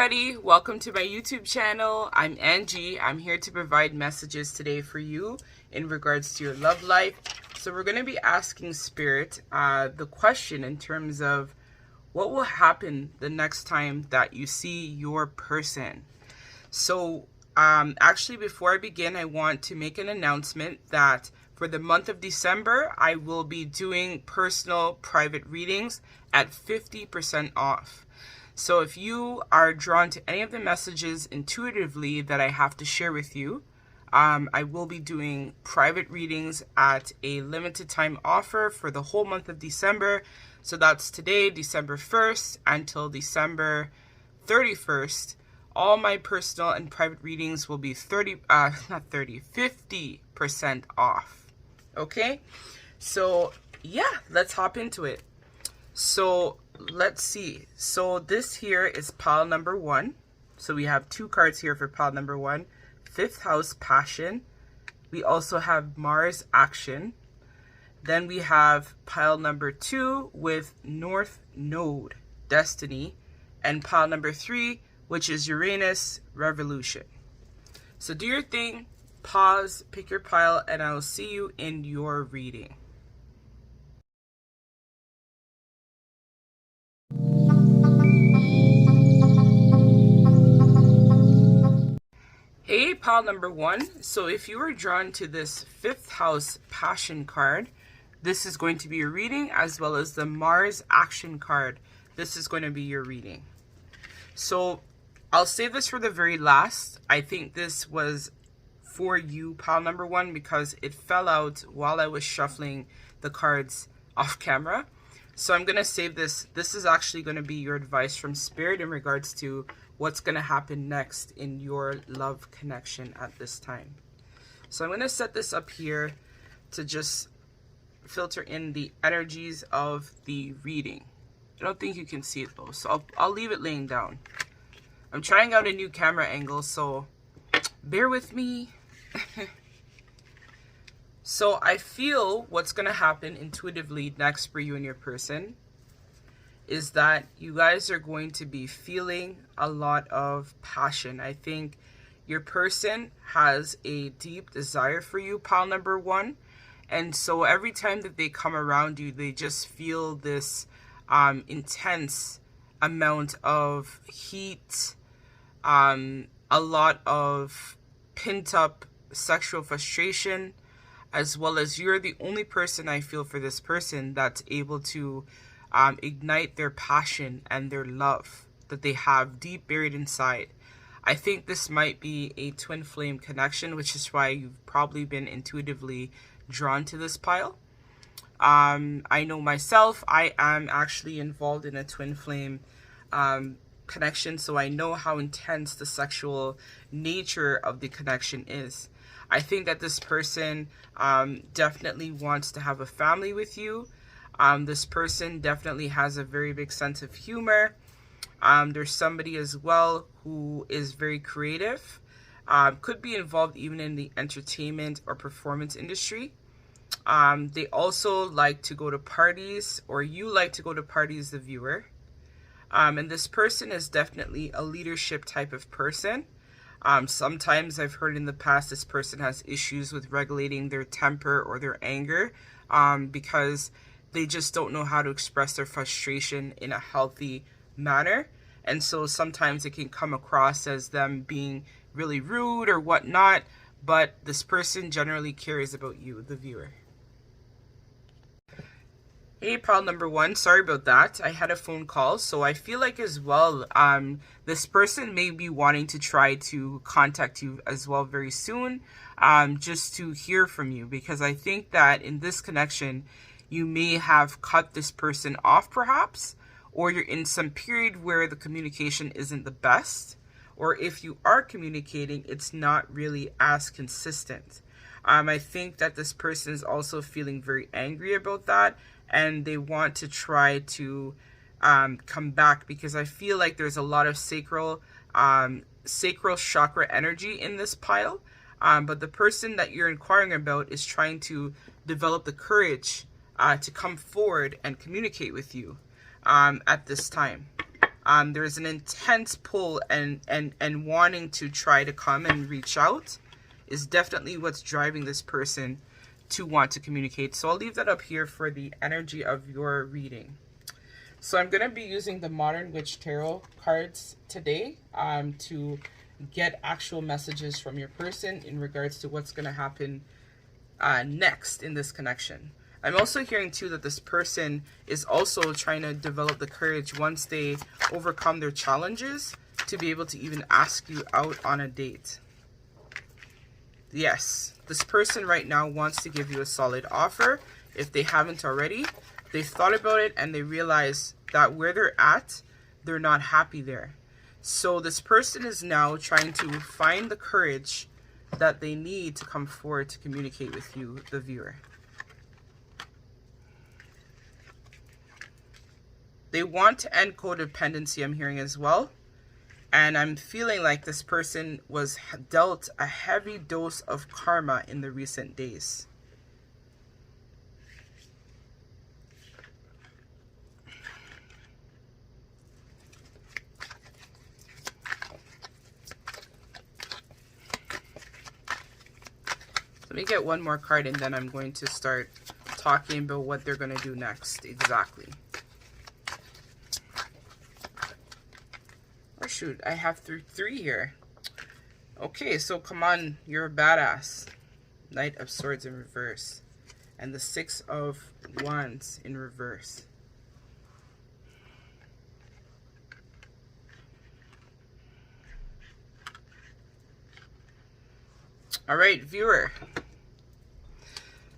everybody, welcome to my YouTube channel. I'm Angie. I'm here to provide messages today for you in regards to your love life. So we're going to be asking Spirit the question in terms of what will happen the next time that you see your person. So actually, before I begin, I want to make an announcement that for the month of December, I will be doing personal private readings at 50% off. So if you are drawn to any of the messages intuitively that I have to share with you, I will be doing private readings at a limited time offer for the whole month of December. So that's today, December 1st, until December 31st. All my personal and private readings will be 50% off. Okay? So yeah, let's hop into it. So let's see. So this here is pile number 1. So we have 2 cards here for pile number 1. 5th house, passion. We also have Mars, action. Then we have pile number 2 with North Node, destiny. And pile number 3, which is Uranus, revolution. So do your thing, pause, pick your pile, and I'll see you in your reading. Hey, pile number 1. So if you were drawn to this 5th house passion card, this is going to be your reading, as well as the Mars action card. This is going to be your reading. So I'll save this for the very last. I think this was for you, pile number 1, because it fell out while I was shuffling the cards off camera. So I'm going to save this. This is actually going to be your advice from Spirit in regards to what's going to happen next in your love connection at this time. So I'm going to set this up here to just filter in the energies of the reading. I don't think you can see it though, so I'll leave it laying down. I'm trying out a new camera angle, so bear with me. So I feel what's going to happen intuitively next for you and your person is that you guys are going to be feeling a lot of passion. I think your person has a deep desire for you, pile number 1. And so every time that they come around you, they just feel this intense amount of heat, a lot of pent up sexual frustration, as well as you're the only person I feel for this person that's able to ignite their passion and their love that they have deep buried inside. I think this might be a twin flame connection, which is why you've probably been intuitively drawn to this pile. I know myself, I am actually involved in a twin flame connection, so I know how intense the sexual nature of the connection is. I think that this person definitely wants to have a family with you. This person definitely has a very big sense of humor. There's somebody as well who is very creative. Could be involved even in the entertainment or performance industry. They also like to go to parties, or you like to go to parties, the viewer. And this person is definitely a leadership type of person. Sometimes I've heard in the past this person has issues with regulating their temper or their anger because they just don't know how to express their frustration in a healthy manner. And so sometimes it can come across as them being really rude or whatnot, but this person generally cares about you, the viewer. Hey, pile number 1, sorry about that. I had a phone call, so I feel like as well, this person may be wanting to try to contact you as well very soon, just to hear from you, because I think that in this connection, you may have cut this person off perhaps, or you're in some period where the communication isn't the best, or if you are communicating, it's not really as consistent. I think that this person is also feeling very angry about that, and they want to try to come back, because I feel like there's a lot of sacral chakra energy in this pile. But the person that you're inquiring about is trying to develop the courage to come forward and communicate with you at this time. There's an intense pull and wanting to try to come and reach out is definitely what's driving this person to want to communicate. So I'll leave that up here for the energy of your reading. So I'm going to be using the Modern Witch Tarot cards today to get actual messages from your person in regards to what's going to happen next in this connection. I'm also hearing too that this person is also trying to develop the courage once they overcome their challenges to be able to even ask you out on a date. Yes, this person right now wants to give you a solid offer. If they haven't already, they've thought about it and they realize that where they're at, they're not happy there. So this person is now trying to find the courage that they need to come forward to communicate with you, the viewer. They want to end codependency, I'm hearing as well. And I'm feeling like this person was dealt a heavy dose of karma in the recent days. Let me get one more card and then I'm going to start talking about what they're going to do next exactly. Oh shoot, I have three here. Okay, so come on, you're a badass. Knight of Swords in reverse. And the Six of Wands in reverse. All right, viewer.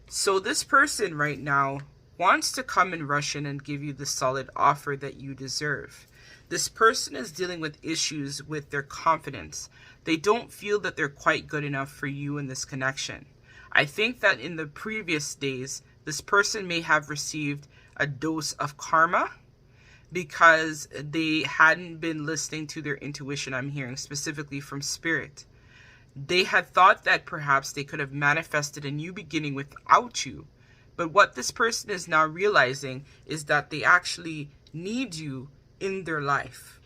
So this person right now wants to come and rush in and give you the solid offer that you deserve. This person is dealing with issues with their confidence. They don't feel that they're quite good enough for you in this connection. I think that in the previous days, this person may have received a dose of karma because they hadn't been listening to their intuition, I'm hearing specifically from spirit. They had thought that perhaps they could have manifested a new beginning without you. But what this person is now realizing is that they actually need you in their life,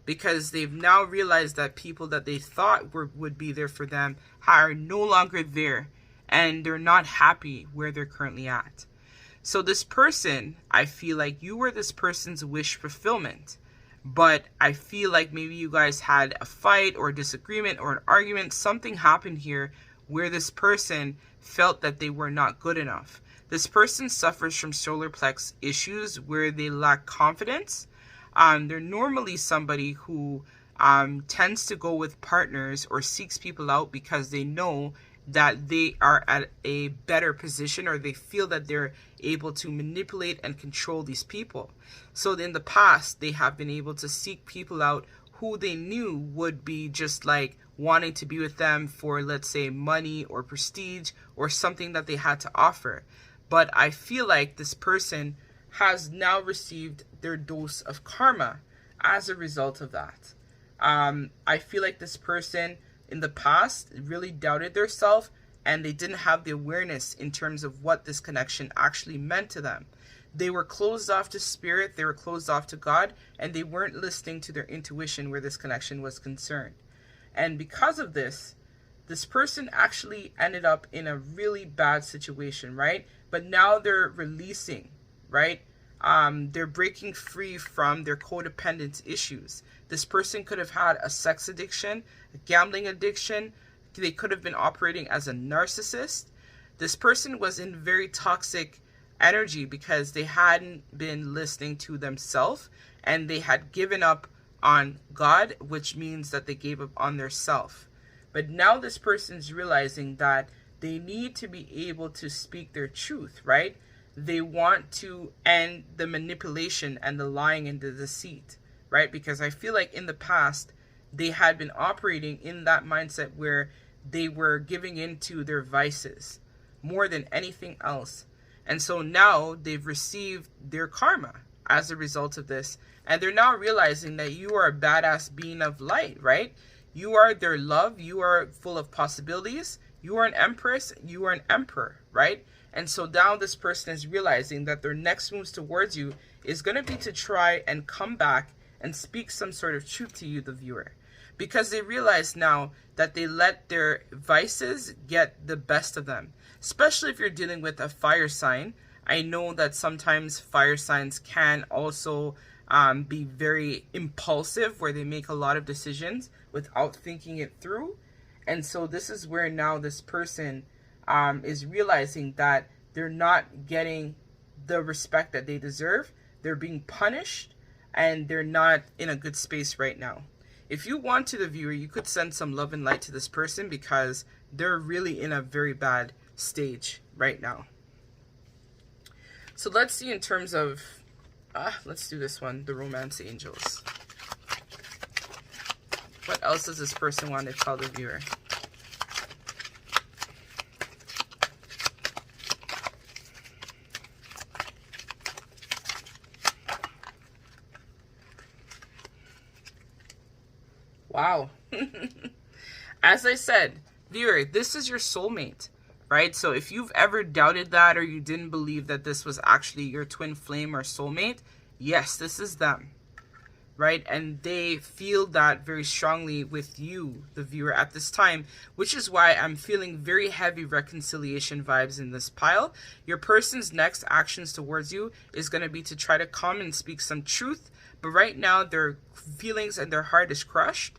because they've now realized that people that they thought would be there for them are no longer there, and they're not happy where they're currently at. So this person, I feel like you were this person's wish fulfillment, but I feel like maybe you guys had a fight or a disagreement or an argument. Something happened here where this person felt that they were not good enough. This person suffers from solar plex issues where they lack confidence. They're normally somebody who tends to go with partners or seeks people out because they know that they are at a better position, or they feel that they're able to manipulate and control these people. So in the past, they have been able to seek people out who they knew would be just like wanting to be with them for, let's say, money or prestige or something that they had to offer. But I feel like this person has now received their dose of karma as a result of that. I feel like this person in the past really doubted their self, and they didn't have the awareness in terms of what this connection actually meant to them. They were closed off to spirit, they were closed off to God, and they weren't listening to their intuition where this connection was concerned. And because of this, this person actually ended up in a really bad situation, right? But now they're releasing, right? They're breaking free from their codependent issues. This person could have had a sex addiction, a gambling addiction. They could have been operating as a narcissist. This person was in very toxic energy because they hadn't been listening to themselves, and they had given up on God, which means that they gave up on their self. But now this person's realizing that they need to be able to speak their truth, right? They want to end the manipulation and the lying and the deceit, right? Because I feel like in the past, they had been operating in that mindset where they were giving into their vices more than anything else. And so now they've received their karma as a result of this. And they're now realizing that you are a badass being of light, right? You are their love. You are full of possibilities. You are an empress. You are an emperor, right? And so now this person is realizing that their next moves towards you is going to be to try and come back and speak some sort of truth to you, the viewer, because they realize now that they let their vices get the best of them. Especially if you're dealing with a fire sign. I know that sometimes fire signs can also be very impulsive, where they make a lot of decisions without thinking it through. And so this is where now this person is realizing that they're not getting the respect that they deserve. They're being punished, and they're not in a good space right now. If you want to, the viewer, you could send some love and light to this person, because they're really in a very bad stage right now. So let's see in terms of, let's do this one, the romance angels. What else does this person want to tell the viewer? Wow. As I said, viewer, this is your soulmate, right? So if you've ever doubted that, or you didn't believe that this was actually your twin flame or soulmate, yes, this is them, right? And they feel that very strongly with you, the viewer, at this time, which is why I'm feeling very heavy reconciliation vibes in this pile. Your person's next actions towards you is going to be to try to come and speak some truth, but right now their feelings and their heart is crushed.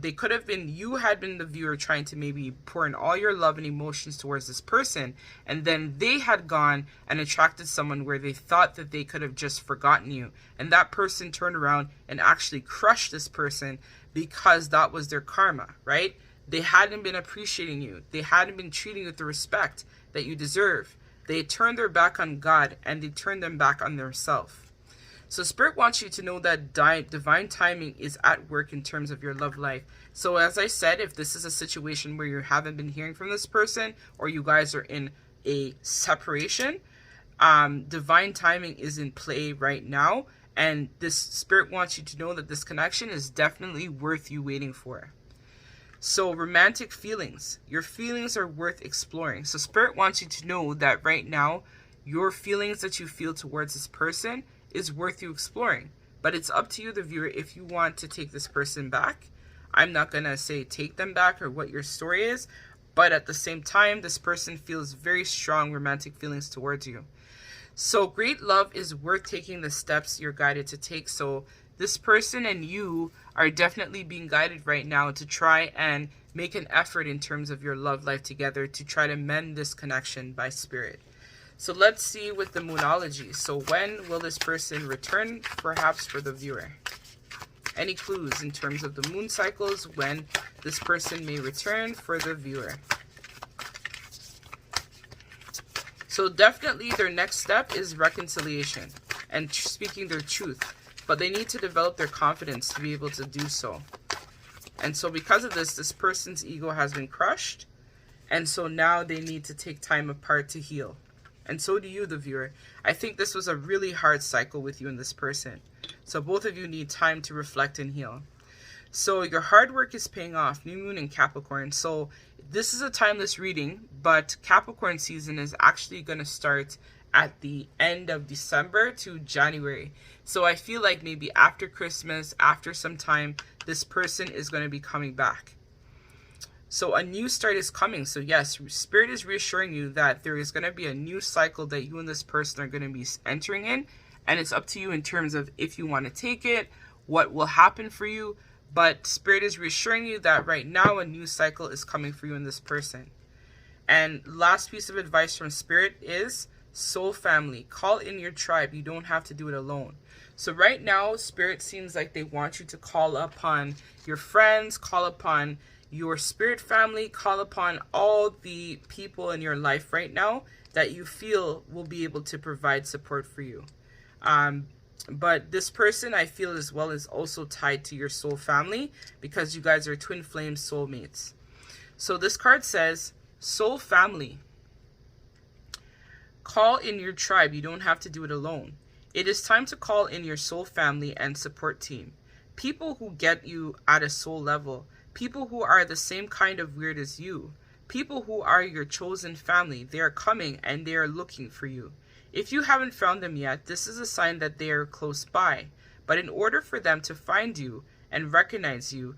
They could have been, you had been the viewer trying to maybe pour in all your love and emotions towards this person, and then they had gone and attracted someone where they thought that they could have just forgotten you, and that person turned around and actually crushed this person because that was their karma, right? They hadn't been appreciating you. They hadn't been treating you with the respect that you deserve. They turned their back on God, and they turned them back on themselves. So Spirit wants you to know that divine timing is at work in terms of your love life. So as I said, if this is a situation where you haven't been hearing from this person, or you guys are in a separation, divine timing is in play right now. And this Spirit wants you to know that this connection is definitely worth you waiting for. So romantic feelings. Your feelings are worth exploring. So Spirit wants you to know that right now, your feelings that you feel towards this person is worth you exploring. But it's up to you, the viewer, if you want to take this person back. I'm not going to say take them back or what your story is, but at the same time, this person feels very strong romantic feelings towards you. So great love is worth taking the steps you're guided to take. So this person and you are definitely being guided right now to try and make an effort in terms of your love life together to try to mend this connection by Spirit. So let's see with the moonology. So when will this person return, perhaps for the viewer? Any clues in terms of the moon cycles when this person may return for the viewer? So definitely their next step is reconciliation and speaking their truth. But they need to develop their confidence to be able to do so. And so because of this, this person's ego has been crushed. And so now they need to take time apart to heal. And so do you, the viewer. I think this was a really hard cycle with you and this person. So both of you need time to reflect and heal. So your hard work is paying off. New moon in Capricorn. So this is a timeless reading, but Capricorn season is actually going to start at the end of December to January. So I feel like maybe after Christmas, after some time, this person is going to be coming back. So a new start is coming. So yes, Spirit is reassuring you that there is going to be a new cycle that you and this person are going to be entering in. And it's up to you in terms of if you want to take it, what will happen for you. But Spirit is reassuring you that right now a new cycle is coming for you and this person. And last piece of advice from Spirit is soul family. Call in your tribe. You don't have to do it alone. So right now, Spirit seems like they want you to call upon your friends, call upon your spirit family, call upon all the people in your life right now that you feel will be able to provide support for you. But this person, I feel as well, is also tied to your soul family because you guys are twin flame soulmates. So this card says, soul family. Call in your tribe. You don't have to do it alone. It is time to call in your soul family and support team. People who get you at a soul level. People who are the same kind of weird as you. People who are your chosen family. They are coming and they are looking for you. If you haven't found them yet, this is a sign that they are close by. But in order for them to find you and recognize you,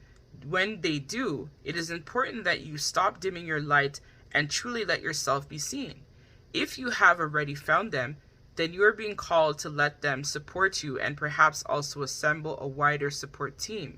when they do, it is important that you stop dimming your light and truly let yourself be seen. If you have already found them, then you are being called to let them support you and perhaps also assemble a wider support team.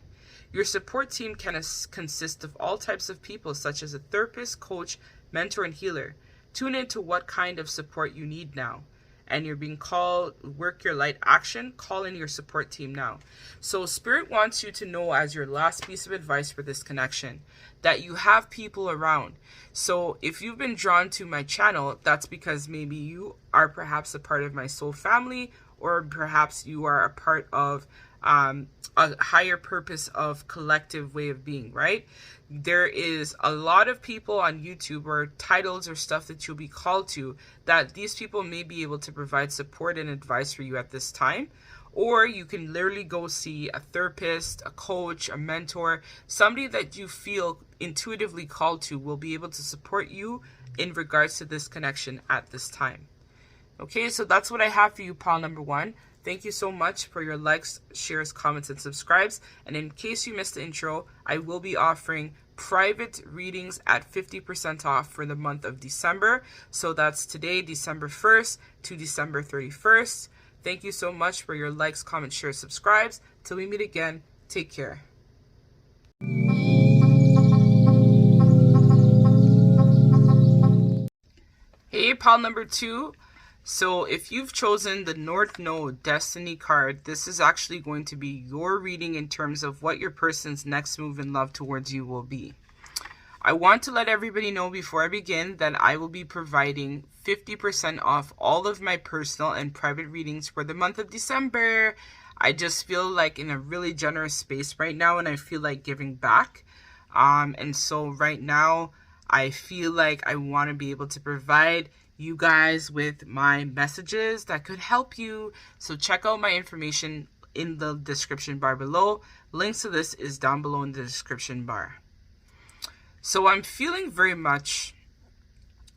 Your support team can consist of all types of people, such as a therapist, coach, mentor, and healer. Tune into what kind of support you need now. And you're being called, work your light action, call in your support team now. So Spirit wants you to know, as your last piece of advice for this connection, that you have people around. So if you've been drawn to my channel, that's because maybe you are perhaps a part of my soul family, or perhaps you are a part of a higher purpose of collective way of being, right? There is a lot of people on YouTube or titles or stuff that you'll be called to, that these people may be able to provide support and advice for you at this time. Or you can literally go see a therapist, a coach, a mentor, somebody that you feel intuitively called to will be able to support you in regards to this connection at this time. Okay, so that's what I have for you, pile number 1. Thank you so much for your likes, shares, comments, and subscribes. And in case you missed the intro, I will be offering private readings at 50% off for the month of December. So that's today, December 1st to December 31st. Thank you so much for your likes, comments, shares, subscribes. Till we meet again, take care. Hey, pile number 2. So if you've chosen the North Node Destiny card, this is actually going to be your reading in terms of what your person's next move in love towards you will be. I want to let everybody know before I begin that I will be providing 50% off all of my personal and private readings for the month of December. I just feel like in a really generous space right now, and I feel like giving back. And so right now, I feel like I want to be able to provide you guys with my messages that could help you. So check out my information in the description bar below. Links to this is down below in the description bar. So I'm feeling very much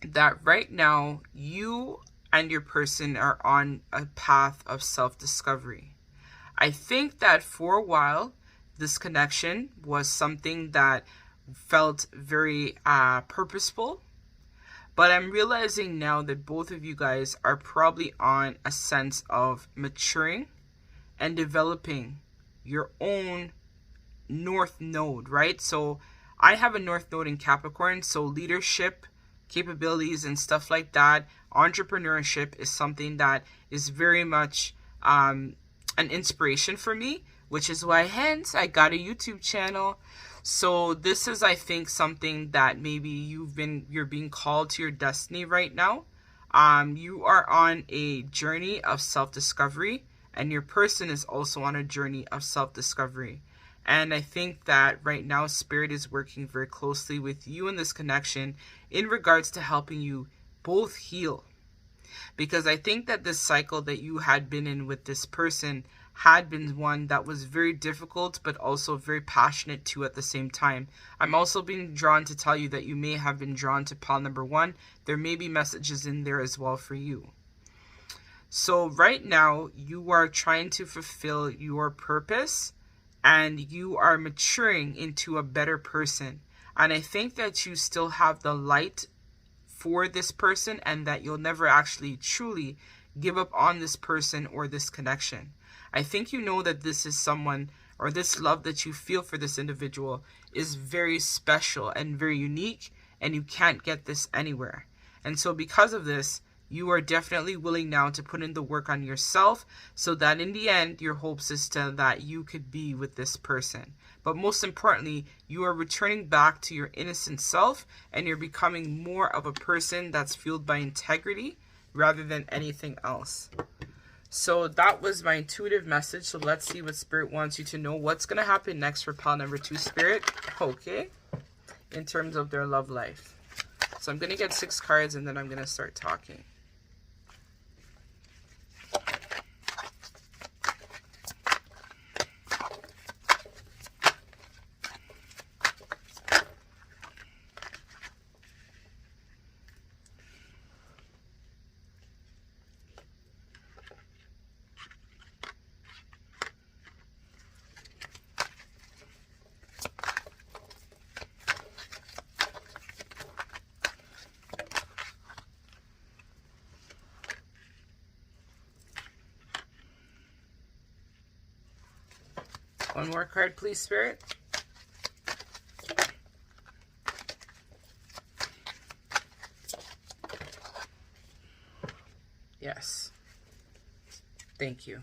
that right now you and your person are on a path of self-discovery. I think that for a while, this connection was something that felt very purposeful. But I'm realizing now that both of you guys are probably on a sense of maturing and developing your own North Node, right? So I have a North Node in Capricorn, so leadership, capabilities, and stuff like that, entrepreneurship is something that is very much an inspiration for me, which is why hence I got a YouTube channel. So this is, I think, something that maybe you're being called to your destiny right now. You are on a journey of self-discovery, and your person is also on a journey of self-discovery. And I think that right now Spirit is working very closely with you in this connection in regards to helping you both heal. Because I think that this cycle that you had been in with this person had been one that was very difficult, but also very passionate too at the same time. I'm also being drawn to tell you that you may have been drawn to pile number 1. There may be messages in there as well for you. So right now, you are trying to fulfill your purpose, and you are maturing into a better person. And I think that you still have the light for this person, and that you'll never actually truly give up on this person or this connection. I think you know that this is someone, or this love that you feel for this individual is very special and very unique, and you can't get this anywhere. And so because of this, you are definitely willing now to put in the work on yourself, so that in the end, your hopes is that you could be with this person. But most importantly, you are returning back to your innocent self, and you're becoming more of a person that's fueled by integrity rather than anything else. So that was my intuitive message. So let's see what Spirit wants you to know. What's going to happen next for pile number 2, Spirit? Okay. In terms of their love life. So I'm going to get 6 cards, and then I'm going to start talking. One more card, please, Spirit. Yes. Thank you.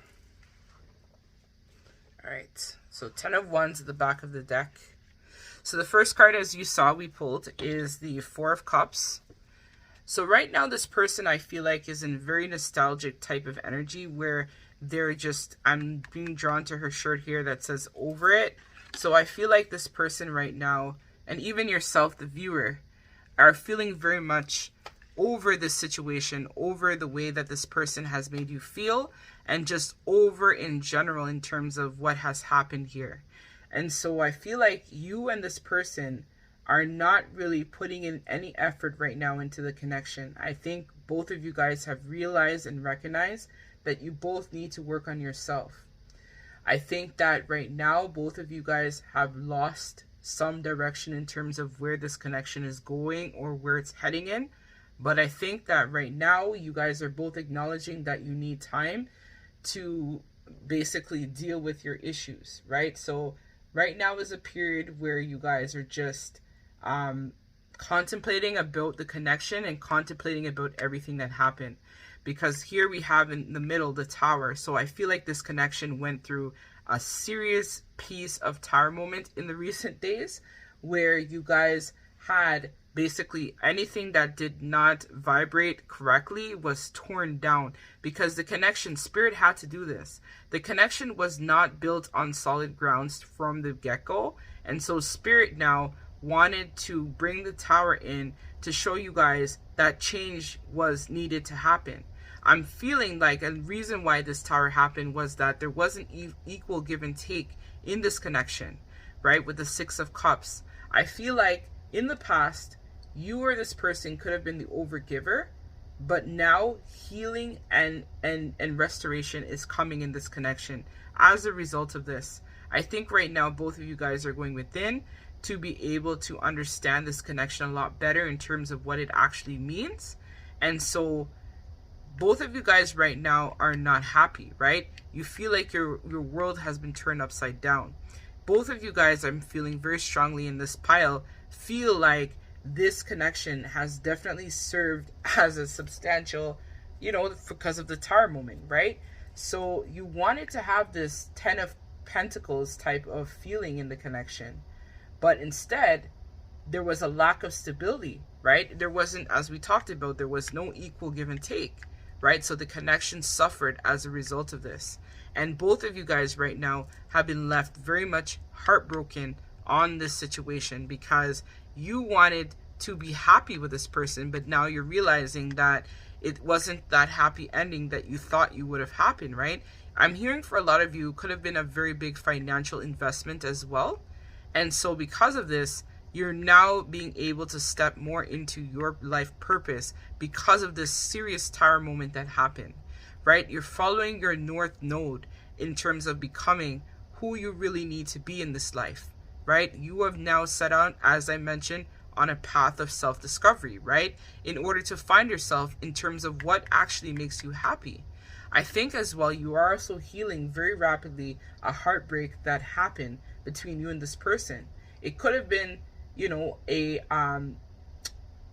All right. So 10 of Wands at the back of the deck. So the first card, as you saw, we pulled is the Four of Cups. So right now, this person, I feel like, is in very nostalgic type of energy where they're just, I'm being drawn to her shirt here that says over it. So I feel like this person right now, and even yourself, the viewer, are feeling very much over this situation, over the way that this person has made you feel, and just over in general in terms of what has happened here. And so I feel like you and this person are not really putting in any effort right now into the connection. I think both of you guys have realized and recognized that you both need to work on yourself. I think that right now, both of you guys have lost some direction in terms of where this connection is going or where it's heading in. But I think that right now, you guys are both acknowledging that you need time to basically deal with your issues, right? So right now is a period where you guys are just contemplating about the connection and contemplating about everything that happened. Because here we have in the middle the Tower. So I feel like this connection went through a serious piece of Tower moment in the recent days where you guys had basically anything that did not vibrate correctly was torn down, because the connection, Spirit had to do this. The connection was not built on solid grounds from the get-go, and so Spirit now wanted to bring the Tower in to show you guys that change was needed to happen. I'm feeling like a reason why this Tower happened was that there wasn't equal give and take in this connection, right? With the Six of Cups. I feel like in the past, you or this person could have been the overgiver, but now healing and restoration is coming in this connection as a result of this. I think right now both of you guys are going within to be able to understand this connection a lot better in terms of what it actually means. And so both of you guys right now are not happy, right? You feel like your world has been turned upside down. Both of you guys, I'm feeling very strongly in this pile, feel like this connection has definitely served as a substantial, because of the Tower moment, right? So you wanted to have this 10 of Pentacles type of feeling in the connection, but instead there was a lack of stability, right? There wasn't, as we talked about, there was no equal give and take, right? So the connection suffered as a result of this. And both of you guys right now have been left very much heartbroken on this situation because you wanted to be happy with this person, but now you're realizing that it wasn't that happy ending that you thought you would have happened, right? I'm hearing for a lot of you could have been a very big financial investment as well. And so because of this, you're now being able to step more into your life purpose because of this serious Tower moment that happened, right? You're following your North Node in terms of becoming who you really need to be in this life, right? You have now set out, as I mentioned, on a path of self-discovery, right? In order to find yourself in terms of what actually makes you happy. I think as well, you are also healing very rapidly a heartbreak that happened between you and this person. It could have been,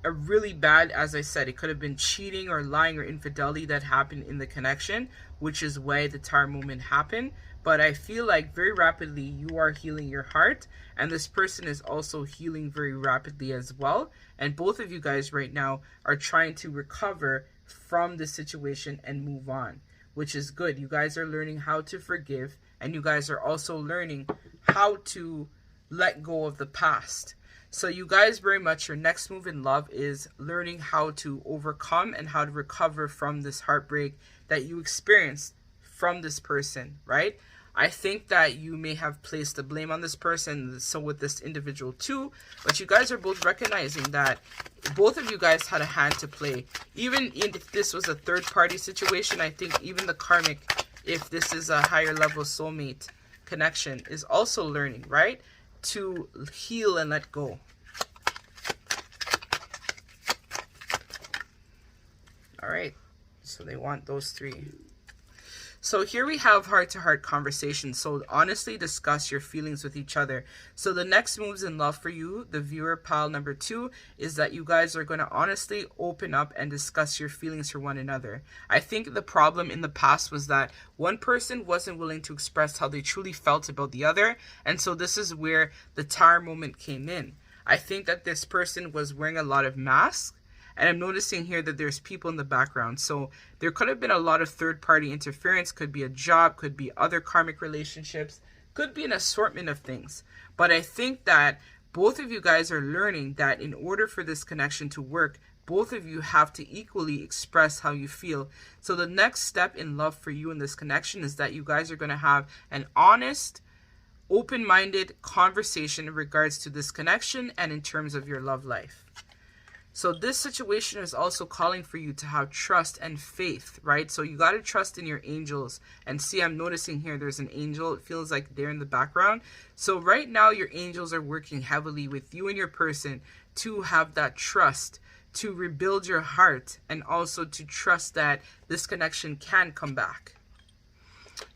a really bad, as I said, it could have been cheating or lying or infidelity that happened in the connection, which is why the Tower moment happened. But I feel like very rapidly you are healing your heart, and this person is also healing very rapidly as well. And both of you guys right now are trying to recover from the situation and move on, which is good. You guys are learning how to forgive, and you guys are also learning how to let go of the past. So you guys, very much your next move in love is learning how to overcome and how to recover from this heartbreak that you experienced from this person, right? I think that you may have placed the blame on this person, so with this individual too, but you guys are both recognizing that both of you guys had a hand to play. Even if this was a third-party situation, I think even the karmic, if this is a higher level soulmate connection, is also learning, right? To heal and let go. All right, so they want those three. So here we have heart-to-heart conversations. So honestly discuss your feelings with each other. So the next moves in love for you, the viewer pile number 2, is that you guys are going to honestly open up and discuss your feelings for one another. I think the problem in the past was that one person wasn't willing to express how they truly felt about the other. And so this is where the Tower moment came in. I think that this person was wearing a lot of masks. And I'm noticing here that there's people in the background. So there could have been a lot of third-party interference. Could be a job, could be other karmic relationships, could be an assortment of things. But I think that both of you guys are learning that in order for this connection to work, both of you have to equally express how you feel. So the next step in love for you in this connection is that you guys are going to have an honest, open-minded conversation in regards to this connection and in terms of your love life. So this situation is also calling for you to have trust and faith, right? So you got to trust in your angels. And see, I'm noticing here there's an angel. It feels like they're in the background. So right now your angels are working heavily with you and your person to have that trust, to rebuild your heart, and also to trust that this connection can come back.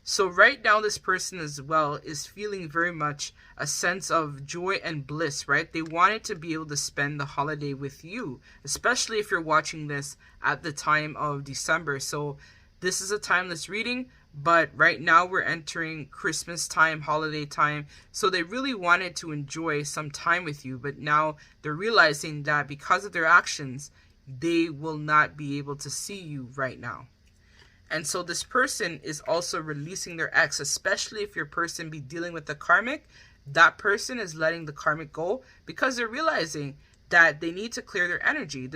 So right now this person as well is feeling very much a sense of joy and bliss, right? They wanted to be able to spend the holiday with you, especially if you're watching this at the time of December. So this is a timeless reading, but right now we're entering Christmas time, holiday time. So they really wanted to enjoy some time with you, but now they're realizing that because of their actions, they will not be able to see you right now. And so this person is also releasing their ex, especially if your person be dealing with the karmic. That person is letting the karmic go because they're realizing that they need to clear their energy.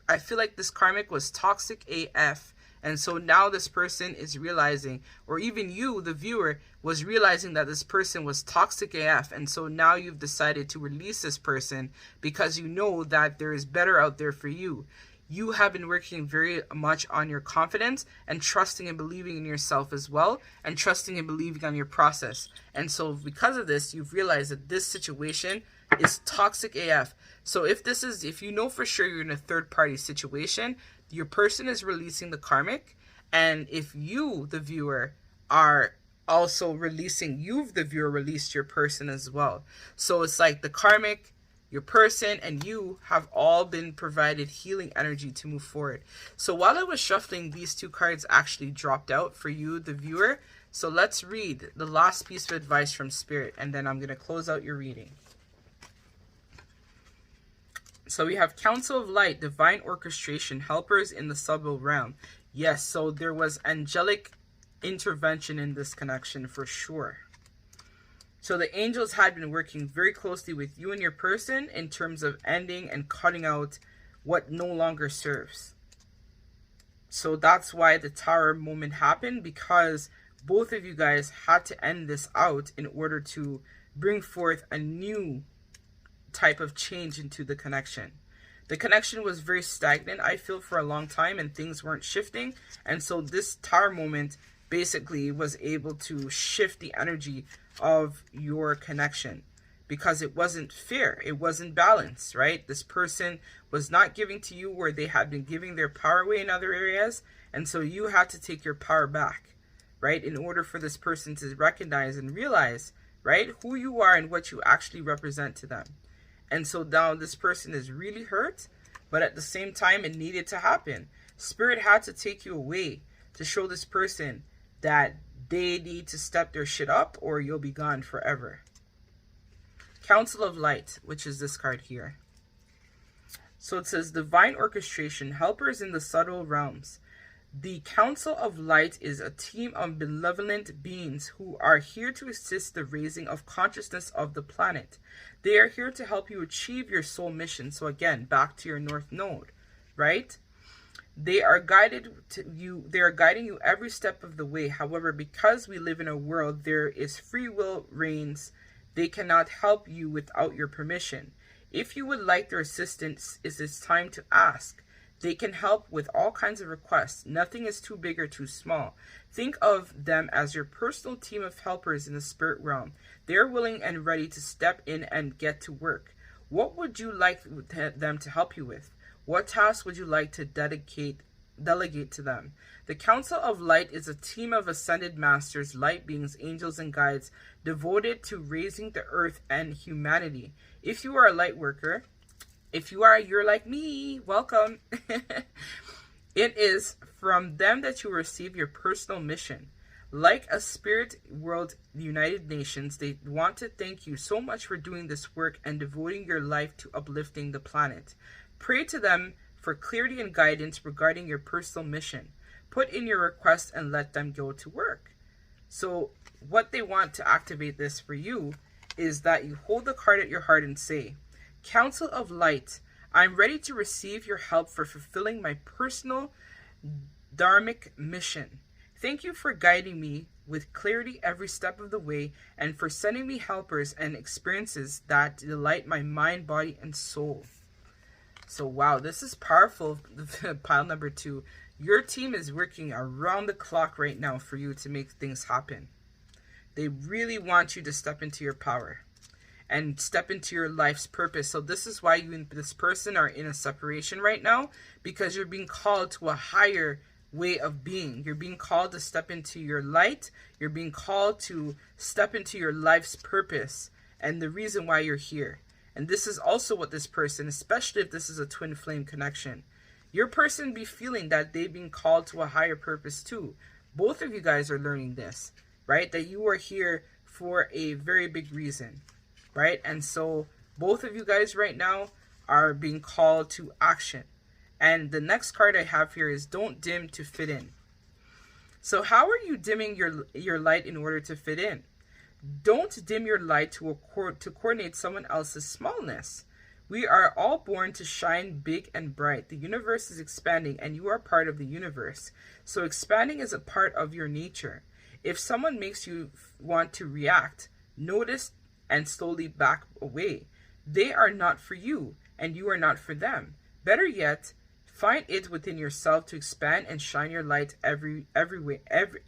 I feel like this karmic was toxic AF. And so now this person is realizing, or even you, the viewer, was realizing that this person was toxic AF. And so now you've decided to release this person because you know that there is better out there for you. You have been working very much on your confidence and trusting and believing in yourself as well, and trusting and believing on your process. And so because of this, you've realized that this situation is toxic AF. So if you know for sure you're in a third party situation, your person is releasing the karmic. And if you, the viewer, are also releasing, the viewer released your person as well. So it's like the karmic, your person, and you have all been provided healing energy to move forward. So while I was shuffling, these two cards actually dropped out for you, the viewer. So let's read the last piece of advice from Spirit, and then I'm going to close out your reading. So we have Council of Light, Divine Orchestration, Helpers in the Subtle Realm. Yes, so there was angelic intervention in this connection for sure. So the angels had been working very closely with you and your person in terms of ending and cutting out what no longer serves. So that's why the Tower moment happened, because both of you guys had to end this out in order to bring forth a new type of change into the connection. The connection was very stagnant, I feel, for a long time, and things weren't shifting. And so this Tower moment basically was able to shift the energy of your connection, because it wasn't fair, it wasn't balanced, right? This person was not giving to you where they had been giving their power away in other areas, and so you had to take your power back, right, in order for this person to recognize and realize, right, who you are and what you actually represent to them. And so now this person is really hurt, but at the same time it needed to happen. Spirit had to take you away to show this person that they need to step their shit up or you'll be gone forever. Council of Light, which is this card here. So it says Divine Orchestration, Helpers in the Subtle Realms. The Council of Light is a team of benevolent beings who are here to assist the raising of consciousness of the planet. They are here to help you achieve your soul mission. So again, back to your North Node, right? They are guiding you every step of the way. However, because we live in a world there is free will reigns, they cannot help you without your permission. If you would like their assistance, it is time to ask. They can help with all kinds of requests. Nothing is too big or too small. Think of them as your personal team of helpers in the spirit realm. They are willing and ready to step in and get to work. What would you like them to help you with? What task would you like to dedicate delegate to them. The Council of Light is a team of ascended masters, light beings, angels, and guides devoted to raising the earth and humanity. If you are a light worker, you're like me, welcome. It is from them that you receive your personal mission. Like a spirit world, the United Nations, they want to thank you so much for doing this work and devoting your life to uplifting the planet. Pray to them for clarity and guidance regarding your personal mission. Put in your request and let them go to work. So what they want to activate this for you is that you hold the card at your heart and say, Council of Light, I'm ready to receive your help for fulfilling my personal dharmic mission. Thank you for guiding me with clarity every step of the way and for sending me helpers and experiences that delight my mind, body, and soul. So wow, this is powerful, pile number 2. Your team is working around the clock right now for you to make things happen. They really want you to step into your power and step into your life's purpose. So this is why you and this person are in a separation right now, because you're being called to a higher way of being. You're being called to step into your light. You're being called to step into your life's purpose and the reason why you're here. And this is also what this person, especially if this is a twin flame connection, your person be feeling that they've been called to a higher purpose too. Both of you guys are learning this, right? That you are here for a very big reason, right? And so both of you guys right now are being called to action. And the next card I have here is don't dim to fit in. So how are you dimming your light in order to fit in? Don't dim your light to coordinate someone else's smallness. We are all born to shine big and bright. The universe is expanding and you are part of the universe. So expanding is a part of your nature. If someone makes you want to react, notice and slowly back away. They are not for you and you are not for them. Better yet, find it within yourself to expand and shine your light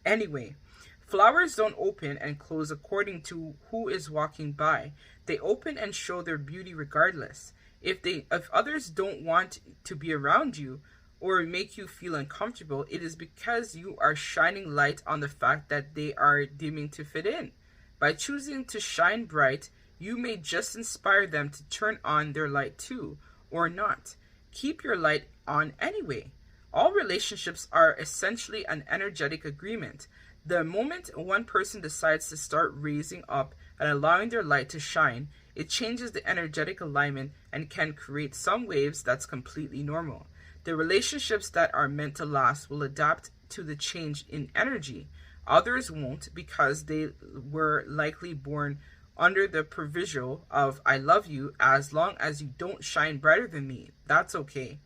anyway. Flowers don't open and close according to who is walking by. They open and show their beauty regardless. If others don't want to be around you or make you feel uncomfortable, it is because you are shining light on the fact that they are dimming to fit in. By choosing to shine bright, you may just inspire them to turn on their light too, or not. Keep your light on anyway. All relationships are essentially an energetic agreement. The moment one person decides to start raising up and allowing their light to shine, it changes the energetic alignment and can create some waves that's completely normal. The relationships that are meant to last will adapt to the change in energy. Others won't because they were likely born under the proviso of I love you as long as you don't shine brighter than me. That's okay.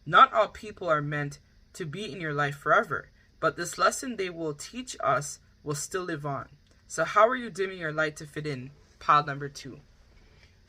Not all people are meant to be in your life forever. But this lesson they will teach us will still live on. So how are you dimming your light to fit in? Pile number 2.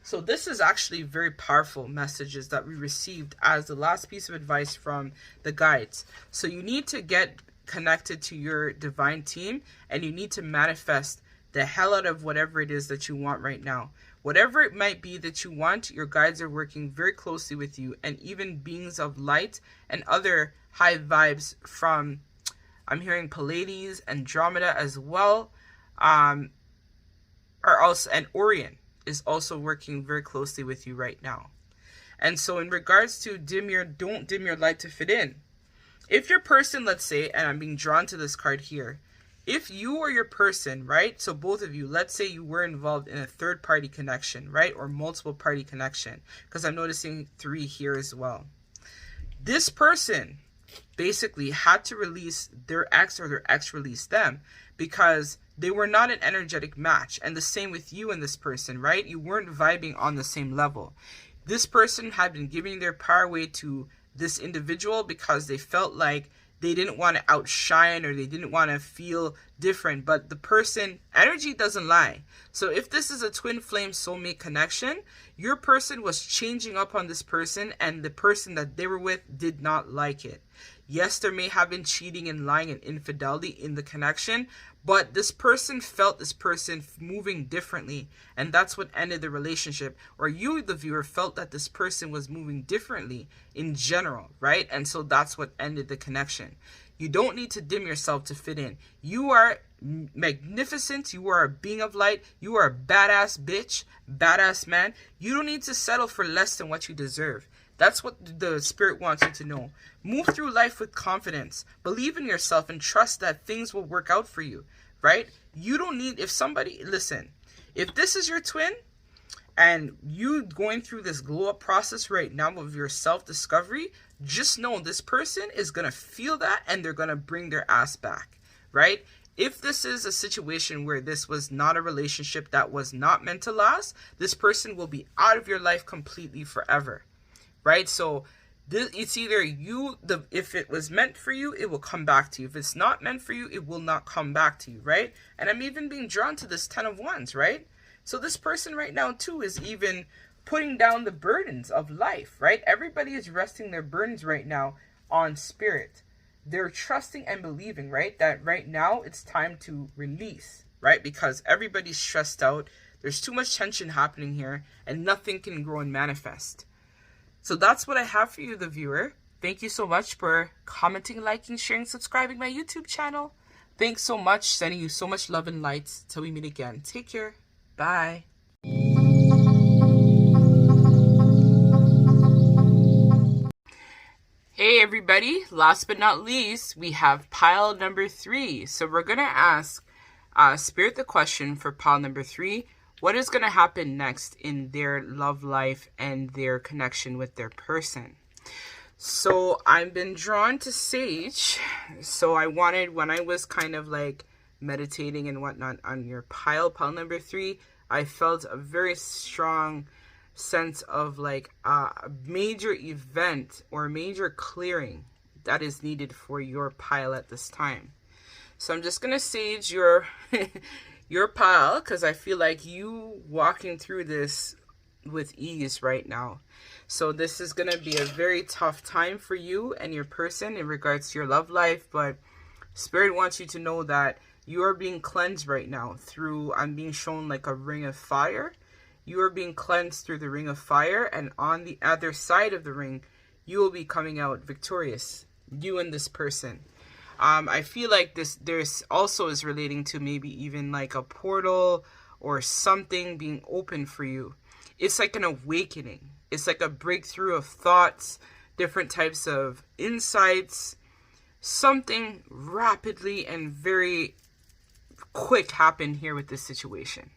So this is actually very powerful messages that we received as the last piece of advice from the guides. So you need to get connected to your divine team and you need to manifest the hell out of whatever it is that you want right now. Whatever it might be that you want, your guides are working very closely with you, and even beings of light and other high vibes from I'm hearing Pleiades, Andromeda as well, are also, and Orion is also working very closely with you right now. And so in regards to don't dim your light to fit in. If your person, let's say, and I'm being drawn to this card here, if you or your person, right, so both of you, let's say you were involved in a third party connection, right, or multiple party connection, because I'm noticing 3 here as well. This person basically had to release their ex or their ex released them because they were not an energetic match. And the same with you and this person, right? You weren't vibing on the same level. This person had been giving their power away to this individual because they felt like they didn't want to outshine or they didn't want to feel different. But the person, energy doesn't lie. So if this is a twin flame soulmate connection, your person was changing up on this person and the person that they were with did not like it. Yes, there may have been cheating and lying and infidelity in the connection, but this person felt this person moving differently, and that's what ended the relationship. Or you, the viewer, felt that this person was moving differently in general, right? And so that's what ended the connection. You don't need to dim yourself to fit in. You are magnificent. You are a being of light. You are a badass bitch, badass man. You don't need to settle for less than what you deserve. That's what the spirit wants you to know. Move through life with confidence. Believe in yourself and trust that things will work out for you, right? You don't need, if somebody, listen, if this is your twin and you going through this glow up process right now of your self-discovery, just know this person is going to feel that and they're going to bring their ass back, right? If this is a situation where this was not a relationship that was not meant to last, this person will be out of your life completely forever. Right? So it's either if it was meant for you, it will come back to you. If it's not meant for you, it will not come back to you, right? And I'm even being drawn to this 10 of Wands, right? So this person right now too is even putting down the burdens of life, right? Everybody is resting their burdens right now on spirit. They're trusting and believing, right? That right now it's time to release, right? Because everybody's stressed out. There's too much tension happening here and nothing can grow and manifest. So that's what I have for you, the viewer. Thank you so much for commenting, liking, sharing, subscribing my YouTube channel. Thanks so much. Sending you so much love and light. Till we meet again. Take care. Bye. Hey everybody. Last but not least, we have pile number 3. So we're going to ask Spirit the question for pile number 3. What is going to happen next in their love life and their connection with their person? So I've been drawn to Sage. So I wanted, when I was kind of like meditating and whatnot on your pile number 3, I felt a very strong sense of like a major event or a major clearing that is needed for your pile at this time. So I'm just going to Sage your your pile, because I feel like you walking through this with ease right now. So this is going to be a very tough time for you and your person in regards to your love life, but Spirit wants you to know that you are being cleansed right now through, I'm being shown like a ring of fire. You are being cleansed through the ring of fire, and on the other side of the ring, you will be coming out victorious, you and this person. I feel like there's also is relating to maybe even like a portal or something being open for you. It's like an awakening. It's like a breakthrough of thoughts, different types of insights. Something rapidly and very quick happened here with this situation.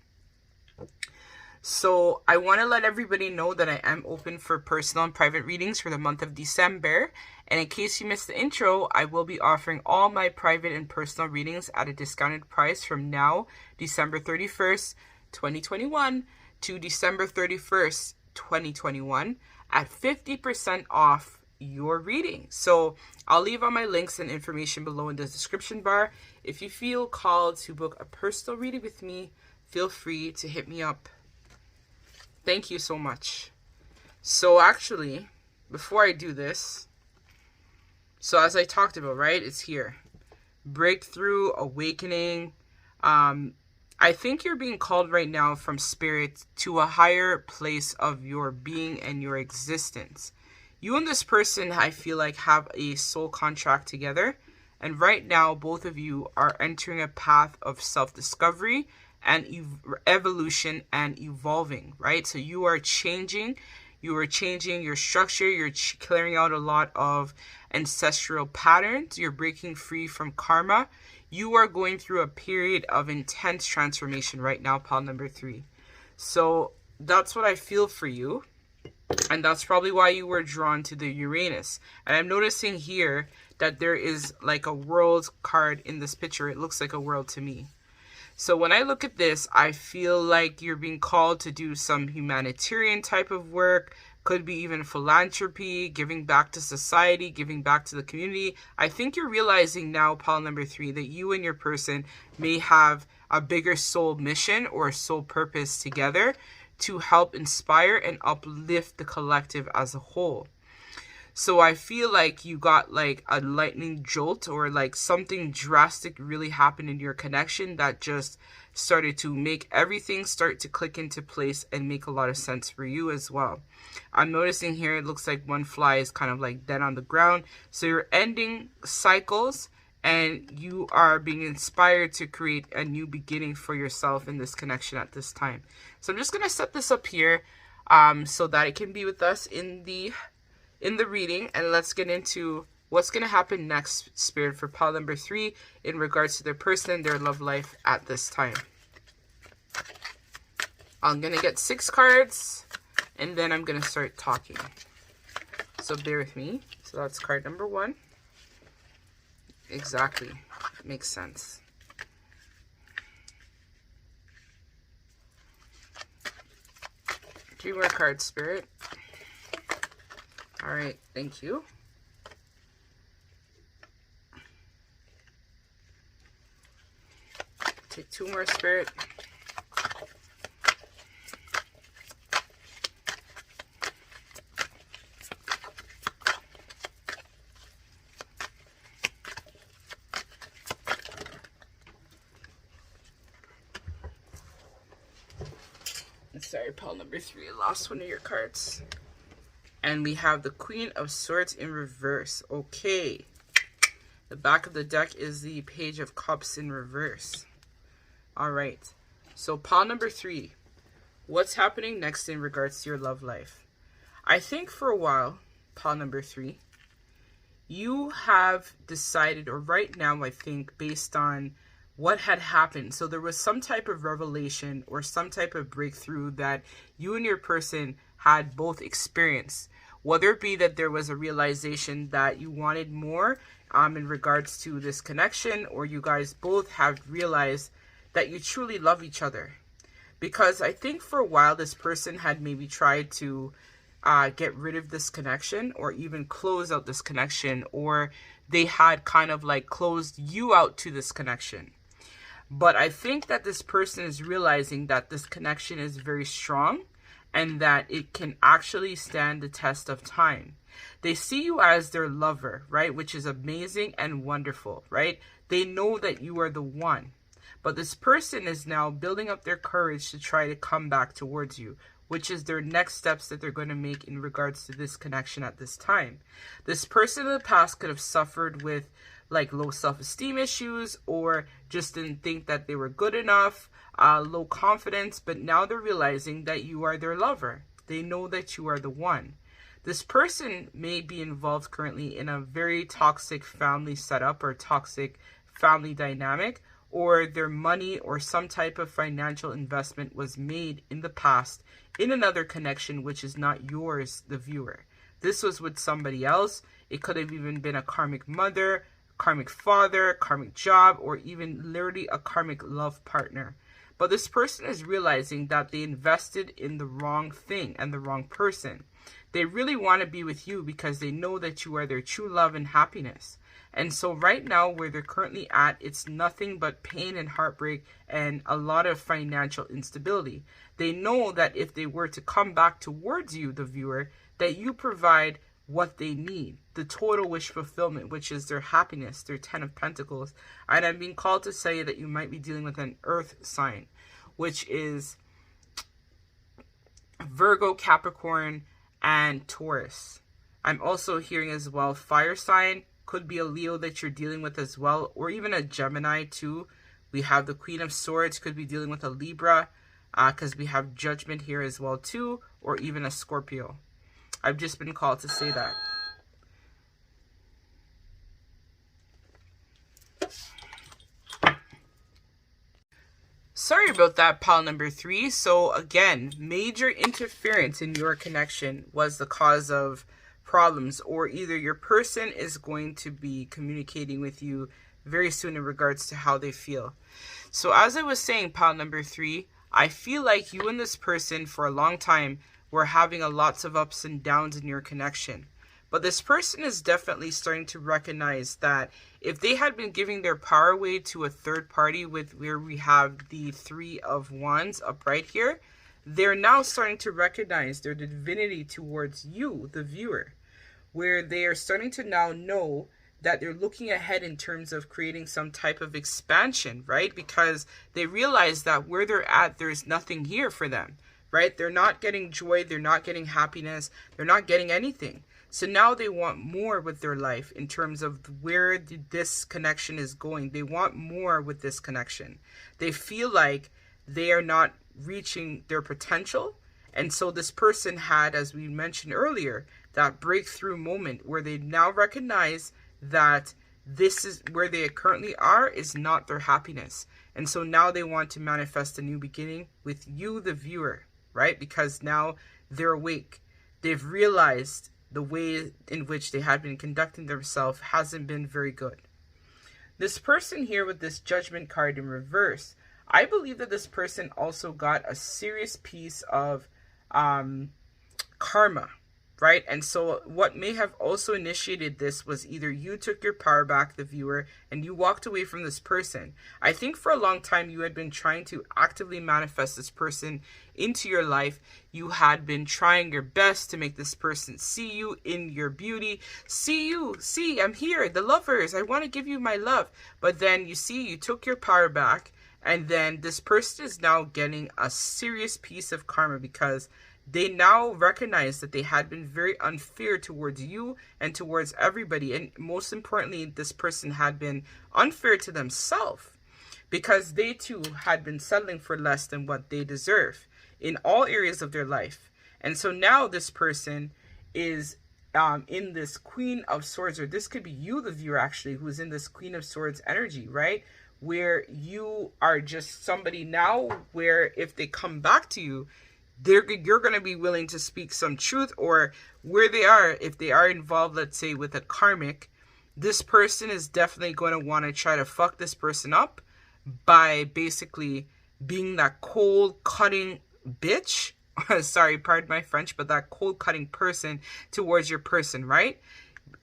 So I want to let everybody know that I am open for personal and private readings for the month of December. And in case you missed the intro, I will be offering all my private and personal readings at a discounted price from now, December 31st, 2021 to December 31st, 2021 at 50% off your reading. So I'll leave all my links and information below in the description bar. If you feel called to book a personal reading with me, feel free to hit me up. Thank you so much. So actually, before I do this, so as I talked about, right, it's here. Breakthrough, awakening. I think you're being called right now from Spirit to a higher place of your being and your existence. You and this person, I feel like, have a soul contract together. And right now, both of you are entering a path of self-discovery and evolution and evolving, right? So you are changing your structure, you're clearing out a lot of ancestral patterns, you're breaking free from karma. You are going through a period of intense transformation right now, pile number 3. So that's what I feel for you. And that's probably why you were drawn to the Uranus. And I'm noticing here that there is like a world card in this picture. It looks like a world to me. So when I look at this, I feel like you're being called to do some humanitarian type of work. Could be even philanthropy, giving back to society, giving back to the community. I think you're realizing now, pile number 3, that you and your person may have a bigger soul mission or soul purpose together to help inspire and uplift the collective as a whole. So I feel like you got like a lightning jolt, or like something drastic really happened in your connection that just started to make everything start to click into place and make a lot of sense for you as well. I'm noticing here, it looks like one fly is kind of like dead on the ground. So you're ending cycles and you are being inspired to create a new beginning for yourself in this connection at this time. So I'm just going to set this up here so that it can be with us in the reading, and let's get into what's going to happen next, Spirit, for pile number 3 in regards to their person and their love life at this time. I'm going to get 6 cards, and then I'm going to start talking. So bear with me. So that's card number 1. Exactly. Makes sense. Three more cards, Spirit. All right, thank you. Take 2 more, Spirit. Sorry, pile number 3, I lost one of your cards. And we have the Queen of Swords in reverse. Okay. The back of the deck is the Page of Cups in reverse. All right. So pile number 3. What's happening next in regards to your love life? I think for a while, pile number 3, you have decided, or right now I think, based on what had happened. So there was some type of revelation or some type of breakthrough that you and your person had both experienced. Whether it be that there was a realization that you wanted more in regards to this connection, or you guys both have realized that you truly love each other. Because I think for a while this person had maybe tried to get rid of this connection, or even close out this connection, or they had kind of like closed you out to this connection. But I think that this person is realizing that this connection is very strong and that it can actually stand the test of time. They see you as their lover, right? Which is amazing and wonderful, right? They know that you are the one. But this person is now building up their courage to try to come back towards you, which is their next steps that they're going to make in regards to this connection at this time. This person in the past could have suffered with like low self-esteem issues, or just didn't think that they were good enough, low confidence, but now they're realizing that you are their lover. They know that you are the one. This person may be involved currently in a very toxic family setup or toxic family dynamic, or their money or some type of financial investment was made in the past in another connection which is not yours, the viewer. This was with somebody else. It could have even been a karmic mother, karmic father, karmic job, or even literally a karmic love partner. But this person is realizing that they invested in the wrong thing and the wrong person. They really want to be with you because they know that you are their true love and happiness. And so right now where they're currently at, it's nothing but pain and heartbreak and a lot of financial instability. They know that if they were to come back towards you, the viewer, that you provide what they need, the total wish fulfillment, which is their happiness, their 10 of Pentacles. And I'm being called to say that you might be dealing with an earth sign, which is Virgo, Capricorn, and Taurus. I'm also hearing as well fire sign, could be a Leo that you're dealing with as well, or even a Gemini too. We have the Queen of Swords, could be dealing with a Libra, because we have Judgment here as well too, or even a Scorpio. I've just been called to say that. Sorry about that, pile number 3. So again, major interference in your connection was the cause of problems, or either your person is going to be communicating with you very soon in regards to how they feel. So as I was saying, pile number 3, I feel like you and this person for a long time were having lots of ups and downs in your connection. But this person is definitely starting to recognize that if they had been giving their power away to a third party, with where we have the 3 of Wands up right here, they're now starting to recognize their divinity towards you, the viewer, where they are starting to now know that they're looking ahead in terms of creating some type of expansion, right? Because they realize that where they're at, there's nothing here for them, right? They're not getting joy, they're not getting happiness, they're not getting anything. So now they want more with their life in terms of where this connection is going. They want more with this connection. They feel like they are not reaching their potential. And so this person had, as we mentioned earlier, that breakthrough moment where they now recognize that this is where they currently are is not their happiness. And so now they want to manifest a new beginning with you, the viewer, right? Because now they're awake. They've realized the way in which they had been conducting themselves hasn't been very good. This person here with this Judgment card in reverse, I believe that this person also got a serious piece of karma, right? And so what may have also initiated this was either you took your power back, the viewer, and you walked away from this person. I think for a long time you had been trying to actively manifest this person into your life. You had been trying your best to make this person see you in your beauty. See, I'm here, the lovers, I want to give you my love. But then you took your power back, and then this person is now getting a serious piece of karma because they now recognize that they had been very unfair towards you and towards everybody. And most importantly, this person had been unfair to themselves because they too had been settling for less than what they deserve in all areas of their life. And so now this person is in this Queen of Swords, or this could be you, the viewer, actually, who's in this Queen of Swords energy, right? Where you are just somebody now where if they come back to you, you're going to be willing to speak some truth, or where they are, if they are involved, let's say with a karmic, this person is definitely going to want to try to fuck this person up by basically being that cold cutting bitch. Sorry, pardon my French, but that cold cutting person towards your person, right?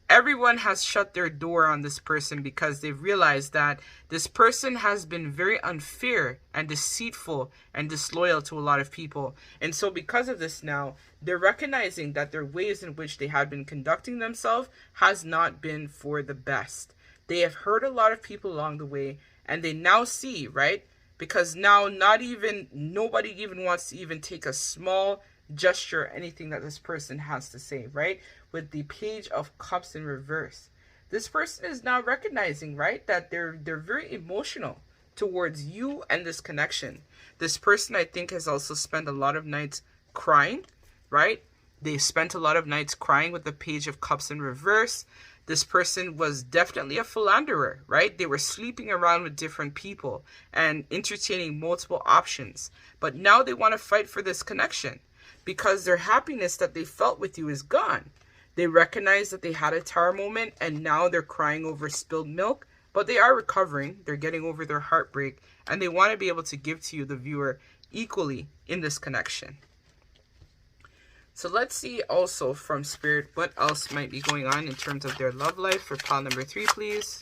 Everyone has shut their door on this person because they've realized that this person has been very unfair and deceitful and disloyal to a lot of people. And so because of this now, they're recognizing that their ways in which they have been conducting themselves has not been for the best. They have hurt a lot of people along the way, and they now see, right? Because now nobody even wants to even take a small gesture, anything that this person has to say, right? With the Page of Cups in reverse, this person is now recognizing, right, that they're very emotional towards you and this connection. This person, I think, has also spent a lot of nights crying, right? They spent a lot of nights crying with the Page of Cups in reverse. This person was definitely a philanderer, right? They were sleeping around with different people and entertaining multiple options. But now they want to fight for this connection because their happiness that they felt with you is gone. They recognize that they had a tower moment and now they're crying over spilled milk, but they are recovering. They're getting over their heartbreak, and they want to be able to give to you, the viewer, equally in this connection. So let's see also from Spirit what else might be going on in terms of their love life for pile number 3, please.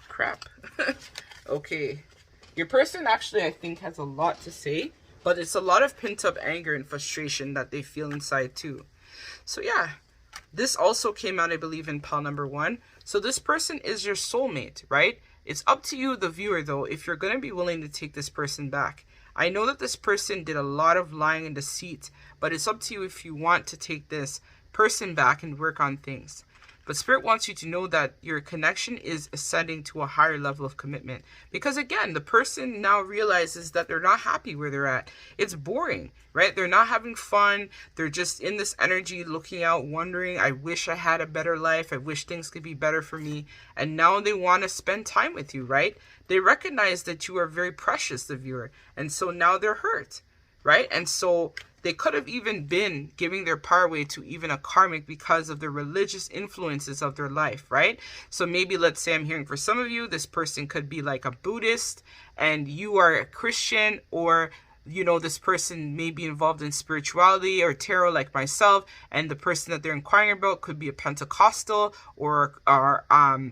Crap. Okay. Your person actually, I think, has a lot to say, but it's a lot of pent-up anger and frustration that they feel inside too. So yeah, this also came out, I believe, in pile number 1. So this person is your soulmate, right? It's up to you, the viewer, though, if you're going to be willing to take this person back. I know that this person did a lot of lying and deceit, but it's up to you if you want to take this person back and work on things. But Spirit wants you to know that your connection is ascending to a higher level of commitment. Because again, the person now realizes that they're not happy where they're at. It's boring, right? They're not having fun. They're just in this energy looking out, wondering, I wish I had a better life. I wish things could be better for me. And now they want to spend time with you, right? They recognize that you are very precious, the viewer. And so now they're hurt, right? And so they could have even been giving their power away to even a karmic because of the religious influences of their life, right? So maybe, let's say, I'm hearing for some of you, this person could be like a Buddhist and you are a Christian, or you know, this person may be involved in spirituality or tarot like myself, and the person that they're inquiring about could be a Pentecostal or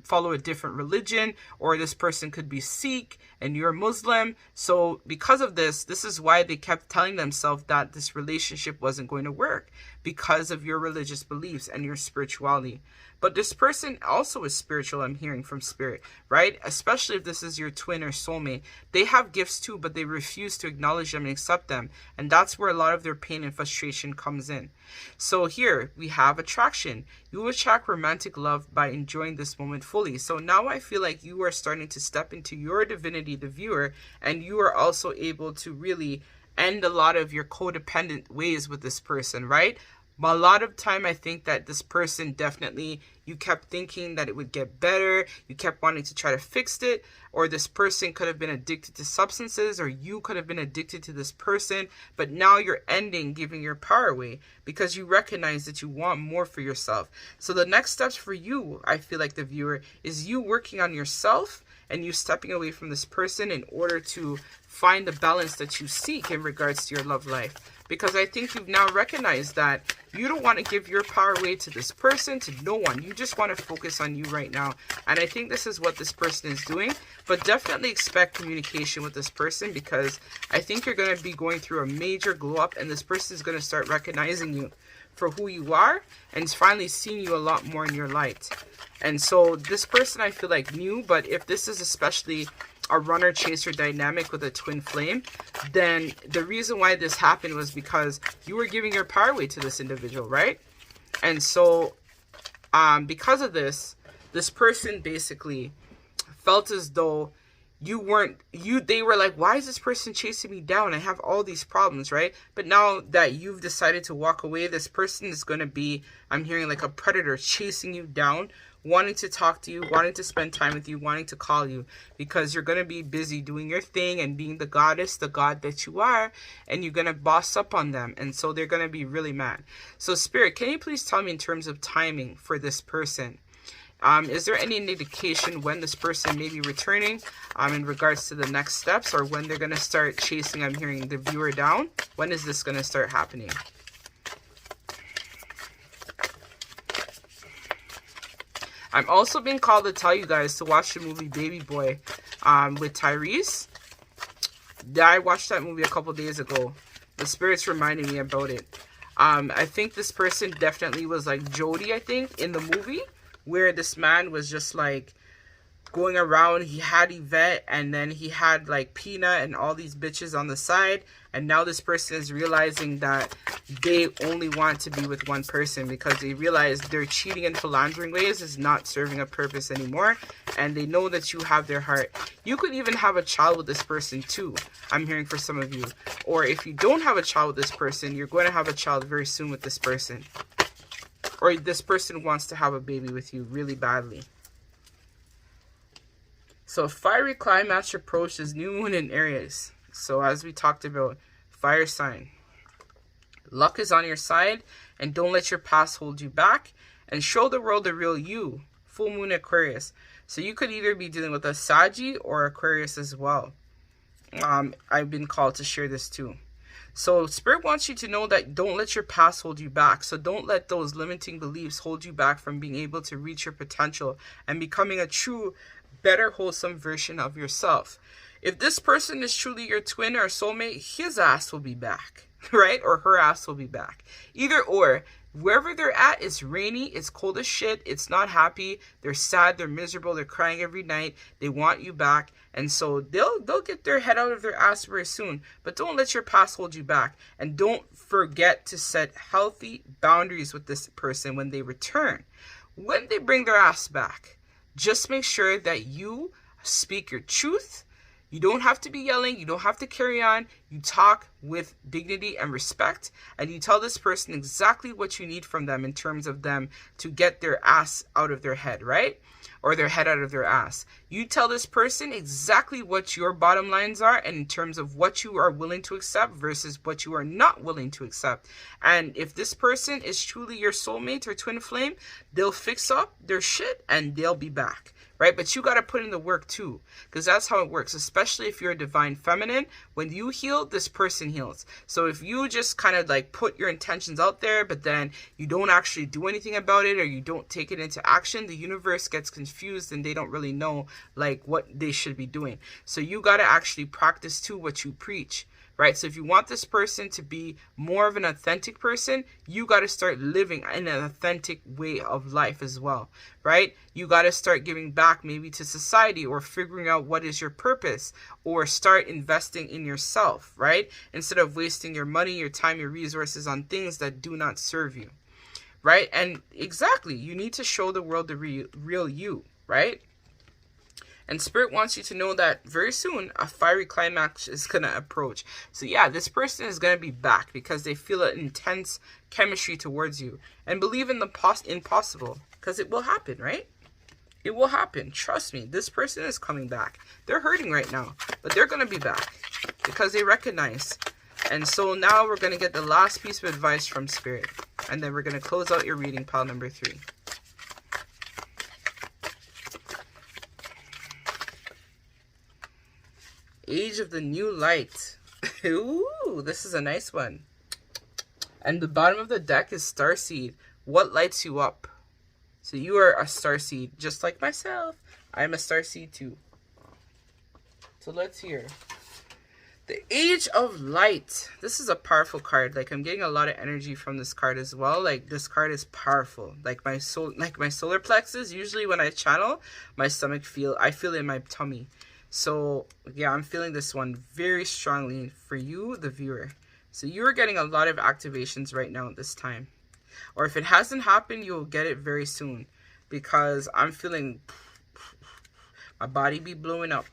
follow a different religion, or this person could be Sikh and you're Muslim. So because of this is why they kept telling themselves that this relationship wasn't going to work, because of your religious beliefs and your spirituality. But this person also is spiritual, I'm hearing from spirit, right? Especially if this is your twin or soulmate. They have gifts too, but they refuse to acknowledge them and accept them. And that's where a lot of their pain and frustration comes in. So here we have attraction. You will attract romantic love by enjoying this moment fully. So now I feel like you are starting to step into your divinity, the viewer, and you are also able to really end a lot of your codependent ways with this person, right? A lot of time I think that this person definitely, you kept thinking that it would get better, you kept wanting to try to fix it, or this person could have been addicted to substances, or you could have been addicted to this person, but now you're ending giving your power away because you recognize that you want more for yourself. So the next steps for you, I feel like the viewer, is you working on yourself and you stepping away from this person in order to find the balance that you seek in regards to your love life. Because I think you've now recognized that you don't want to give your power away to this person, to no one. You just want to focus on you right now. And I think this is what this person is doing. But definitely expect communication with this person, because I think you're going to be going through a major glow up, and this person is going to start recognizing you for who you are and finally seeing you a lot more in your light. And so this person, I feel like, knew, but if this is especially a runner chaser dynamic with a twin flame, then the reason why this happened was because you were giving your power away to this individual, right? And so because of this person basically felt as though they were like, why is this person chasing me down? I have all these problems, right? But now that you've decided to walk away, this person is going to be, I'm hearing, like a predator chasing you down, wanting to talk to you, wanting to spend time with you, wanting to call you, because you're going to be busy doing your thing and being the goddess, the god that you are, and you're going to boss up on them. And so they're going to be really mad. So Spirit, can you please tell me in terms of timing for this person? Is there any indication when this person may be returning in regards to the next steps, or when they're going to start chasing, I'm hearing, the viewer down? When is this going to start happening? I'm also being called to tell you guys to watch the movie Baby Boy with Tyrese. I watched that movie a couple days ago. The Spirit's reminding me about it. I think this person definitely was like Jody, I think, in the movie, where this man was just like going around. He had Yvette, and then he had like Peanut and all these bitches on the side. And now this person is realizing that they only want to be with one person, because they realize their cheating and philandering ways is not serving a purpose anymore. And they know that you have their heart. You could even have a child with this person too, I'm hearing, for some of you. Or if you don't have a child with this person, you're going to have a child very soon with this person. Or this person wants to have a baby with you really badly. So fiery climax approaches new moon in Aries. So as we talked about, fire sign. Luck is on your side, and don't let your past hold you back, and show the world the real you. Full moon Aquarius. So you could either be dealing with a Saggy or Aquarius as well. I've been called to share this too. So Spirit wants you to know that don't let your past hold you back. So don't let those limiting beliefs hold you back from being able to reach your potential and becoming a true, better, wholesome version of yourself. If this person is truly your twin or soulmate, his ass will be back, right? Or her ass will be back. Either or. Wherever they're at, it's rainy, it's cold as shit, it's not happy, they're sad, they're miserable, they're crying every night, they want you back, and so they'll get their head out of their ass very soon. But don't let your past hold you back, and don't forget to set healthy boundaries with this person when they return. When they bring their ass back, just make sure that you speak your truth. You don't have to be yelling. You don't have to carry on. You talk with dignity and respect, and you tell this person exactly what you need from them in terms of them to get their ass out of their head, right? Or their head out of their ass. You tell this person exactly what your bottom lines are, and in terms of what you are willing to accept versus what you are not willing to accept. And if this person is truly your soulmate or twin flame, they'll fix up their shit and they'll be back. right? But you got to put in the work too, because that's how it works, especially if you're a divine feminine. When you heal, this person heals. So if you just kind of like put your intentions out there, but then you don't actually do anything about it, or you don't take it into action, the universe gets confused and they don't really know like what they should be doing. So you got to actually practice too what you preach, right? So if you want this person to be more of an authentic person, you got to start living in an authentic way of life as well, right? You got to start giving back maybe to society, or figuring out what is your purpose, or start investing in yourself, right? Instead of wasting your money, your time, your resources on things that do not serve you, right? And exactly, you need to show the world the real you, right? And Spirit wants you to know that very soon a fiery climax is going to approach. So yeah, this person is going to be back because they feel an intense chemistry towards you. And believe in the impossible, because it will happen, right? It will happen. Trust me, this person is coming back. They're hurting right now, but they're going to be back because they recognize. And so now we're going to get the last piece of advice from Spirit. And then we're going to close out your reading, pile number 3. Age of the New Light. Ooh, this is a nice one. And the bottom of the deck is Starseed. What lights you up? So you are a starseed, just like myself. I'm a starseed too. So let's hear. The Age of Light. This is a powerful card. Like, I'm getting a lot of energy from this card as well. Like, this card is powerful. Like my solar plexus, usually when I channel, my stomach I feel it in my tummy. So, yeah, I'm feeling this one very strongly for you, the viewer. So you're getting a lot of activations right now at this time. Or if it hasn't happened, you'll get it very soon. Because I'm feeling my body be blowing up.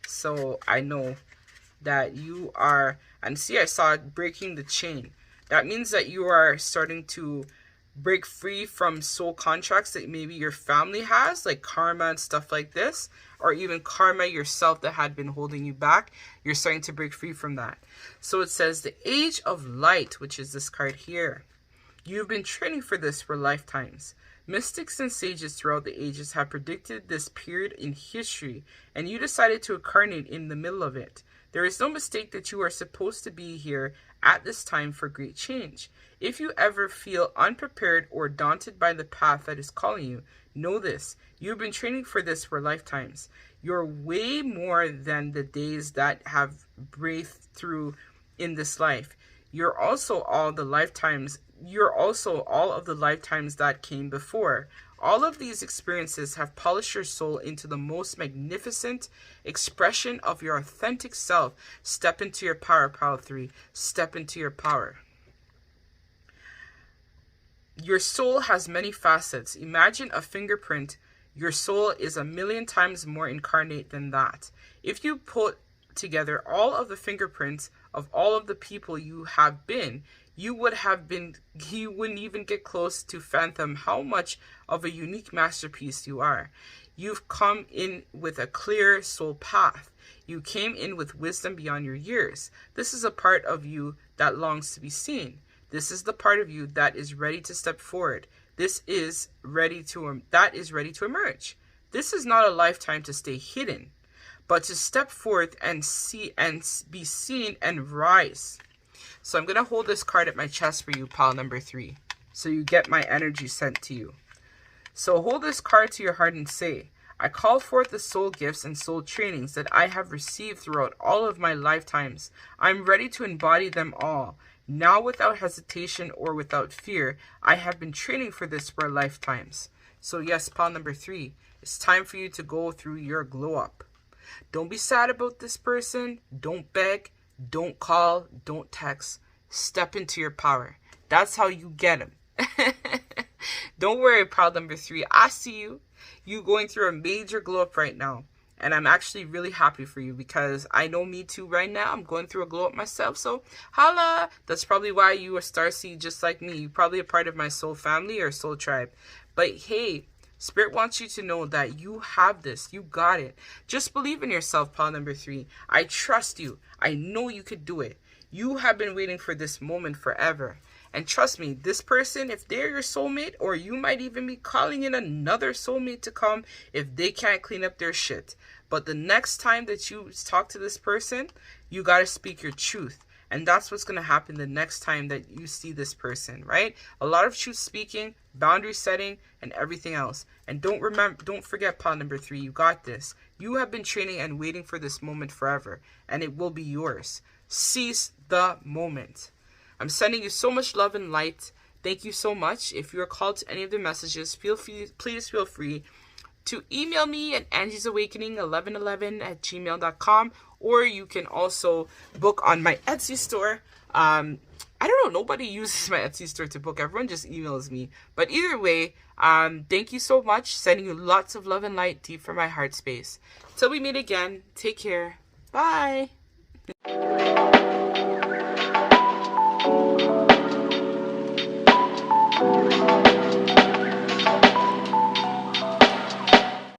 So I know that you are... And see, I saw it breaking the chain. That means that you are starting to break free from soul contracts that maybe your family has, like karma and stuff like this, or even karma yourself that had been holding you back. You're starting to break free from that. So it says the Age of Light, which is this card here. You've been training for this for lifetimes. Mystics and sages throughout the ages have predicted this period in history, and you decided to incarnate in the middle of it. There is no mistake that you are supposed to be here at this time for great change. If you ever feel unprepared or daunted by the path that is calling you, know this. You've been training for this for lifetimes. You're way more than the days that have breathed through in this life. You're also all of the lifetimes that came before. All of these experiences have polished your soul into the most magnificent expression of your authentic self. Step into your power, pile 3. Step into your power. Your soul has many facets. Imagine a fingerprint. Your soul is 1,000,000 times more incarnate than that. If you put together all of the fingerprints of all of the people you have been, you wouldn't even get close to fathom how much of a unique masterpiece you are. You've come in with a clear soul path. You came in with wisdom beyond your years. This is a part of you that longs to be seen. This is the part of you that is ready to step forward. That is ready to emerge. This is not a lifetime to stay hidden, but to step forth and see and be seen and rise. So I'm going to hold this card at my chest for you, pile number 3. So you get my energy sent to you. So hold this card to your heart and say, I call forth the soul gifts and soul trainings that I have received throughout all of my lifetimes. I'm ready to embody them all. Now without hesitation or without fear, I have been training for this for lifetimes. So yes, pile number 3, it's time for you to go through your glow up. Don't be sad about this person. Don't beg. Don't call. Don't text. Step into your power. That's how you get them. Don't worry, pile number 3. I see you. You going through a major glow up right now. And I'm actually really happy for you because I know me too right now. I'm going through a glow up myself. So holla. That's probably why you are starseed just like me. You're probably a part of my soul family or soul tribe. But hey, Spirit wants you to know that you have this. You got it. Just believe in yourself, pile number 3. I trust you. I know you could do it. You have been waiting for this moment forever. And trust me, this person, if they're your soulmate, or you might even be calling in another soulmate to come if they can't clean up their shit. But the next time that you talk to this person, you got to speak your truth. And that's what's going to happen the next time that you see this person, right? A lot of truth speaking, boundary setting, and everything else. And don't forget part number 3. You got this. You have been training and waiting for this moment forever, and it will be yours. Seize the moment. I'm sending you so much love and light. Thank you so much. If you're called to any of the messages, please feel free to email me at angiesawakening1111@gmail.com, or you can also book on my Etsy store. I don't know, nobody uses my Etsy store to book. Everyone just emails me. But either way, thank you so much. Sending you lots of love and light deep from my heart space. Till we meet again, take care. Bye.